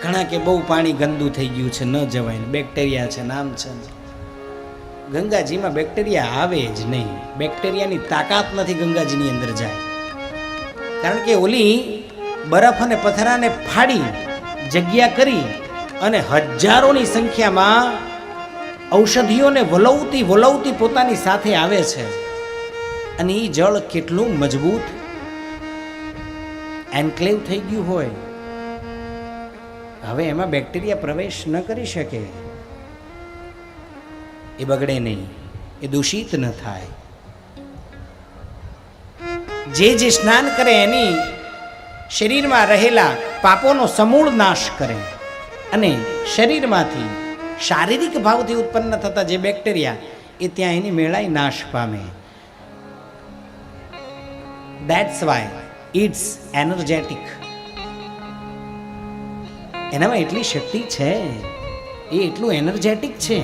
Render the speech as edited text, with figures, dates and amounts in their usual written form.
ઘણા કે બહુ પાણી ગંદુ થઈ ગયું છે, ન જવાય, બેક્ટેરિયા છે, નામ છે. ગંગાજીમાં બેક્ટેરિયા આવે જ નહીં. બેક્ટેરિયાની તાકાત નથી ગંગાજીની અંદર જાય. કારણ કે ઓલી બરફ અને પથરાને ફાડી જગ્યા કરી અને હજારોની સંખ્યામાં ઔષધિઓને વલવતી પોતાની સાથે આવે છે. અને એ જળ કેટલું મજબૂત એન્ક્લેવ થઈ ગયું હોય, હવે એમાં બેક્ટેરિયા પ્રવેશ ન કરી શકે. એ બગડે નહીં, એ દૂષિત ન થાય. જે સ્નાન કરે એની શરીરમાં રહેલા પાપોનો સમૂળ નાશ કરે અને શરીરમાંથી શારીરિક ભાવથી ઉત્પન્ન થતા જે બેક્ટેરિયા એ ત્યાં એની મેળાએ નાશ પામે. That's why it's energetic. એનામાં એટલી શક્તિ છે, એ એટલું એનર્જેટિક છે.